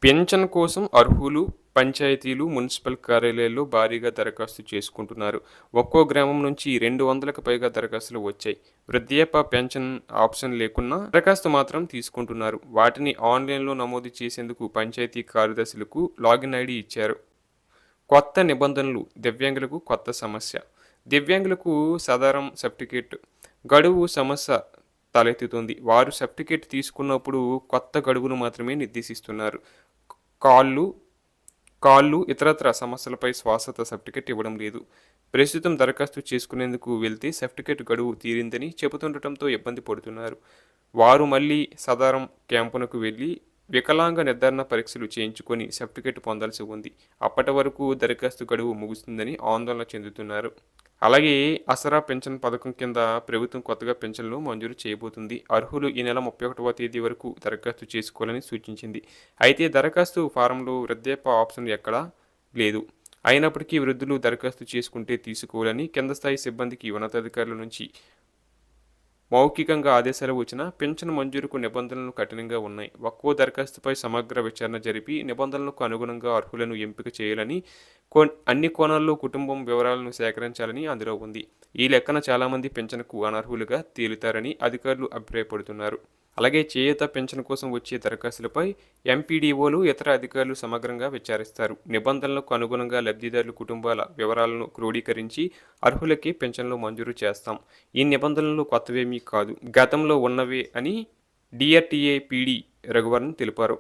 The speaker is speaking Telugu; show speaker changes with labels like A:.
A: పింఛన్ కోసం అర్హులు పంచాయతీలు, మున్సిపల్ కార్యాలయాల్లో భారీగా దరఖాస్తు చేసుకుంటున్నారు. ఒక్కో గ్రామం నుంచి 200కి పైగా దరఖాస్తులు వచ్చాయి. వృద్ధాప్య పెన్షన్ ఆప్షన్ లేకున్నా దరఖాస్తు మాత్రం తీసుకుంటున్నారు. వాటిని ఆన్లైన్లో నమోదు చేసేందుకు పంచాయతీ కార్యదర్శులకు లాగిన్ ఐడి ఇచ్చారు. కొత్త నిబంధనలు దివ్యాంగులకు కొత్త సమస్య. దివ్యాంగులకు సాధారణ సర్టిఫికేట్ గడువు సమస్య తలెత్తుతుంది. వారు సర్టిఫికేట్ తీసుకున్నప్పుడు కొత్త గడువును మాత్రమే నిర్దేశిస్తున్నారు. కాళ్ళు కాళ్ళు ఇతరత్ర సమస్యలపై శాశ్వత సర్టిఫికేట్ ఇవ్వడం లేదు. ప్రస్తుతం దరఖాస్తు చేసుకునేందుకు వెళ్తే సర్టిఫికేట్ గడువు తీరిందని చెబుతుండటంతో ఇబ్బంది పడుతున్నారు. వారు మళ్ళీ సదరం క్యాంపునకు వెళ్ళి వికలాంగ నిర్ధారణ పరీక్షలు చేయించుకొని సర్టిఫికేట్ పొందాల్సి ఉంది. అప్పటి వరకు దరఖాస్తు గడువు ముగుస్తుందని ఆందోళన చెందుతున్నారు. అలాగే ఆసరా పెన్షన్ పథకం కింద ప్రభుత్వం కొత్తగా పెన్షన్లు మంజూరు చేయబోతుంది. అర్హులు ఈ నెల 31వ తేదీ వరకు దరఖాస్తు చేసుకోవాలని సూచించింది. అయితే దరఖాస్తు ఫారంలో వృద్ధాప్య ఆప్షన్ ఎక్కడా లేదు. అయినప్పటికీ వృద్ధులు దరఖాస్తు చేసుకుంటే తీసుకోవాలని కింద స్థాయి సిబ్బందికి ఉన్నతాధికారుల నుంచి మౌఖికంగా ఆదేశాలు వచ్చినా పెన్షన్ మంజూరుకు నిబంధనలు కఠినంగా ఉన్నాయి. ఒక్కో దరఖాస్తుపై సమగ్ర విచారణ జరిపి నిబంధనలకు అనుగుణంగా అర్హులను ఎంపిక చేయాలని, అన్ని కోణాల్లో కుటుంబం వివరాలను సేకరించాలని అందులో ఉంది. ఈ లెక్కన చాలామంది పెన్షన్కు అనర్హులుగా తేలుతారని అధికారులు అభిప్రాయపడుతున్నారు. అలాగే చేయూత పెన్షన్ కోసం వచ్చే దరఖాస్తులపై ఎంపీడీఓలు ఇతర అధికారులు సమగ్రంగా విచారిస్తారు. నిబంధనలకు అనుగుణంగా లబ్ధిదారుల కుటుంబాల వివరాలను క్రోడీకరించి అర్హులకి పెన్షన్లు మంజూరు చేస్తాం. ఈ నిబంధనలు కొత్తవేమీ కాదు, గతంలో ఉన్నవే అని డిఆర్టీఏ పీడీ రఘువరన్ తెలిపారు.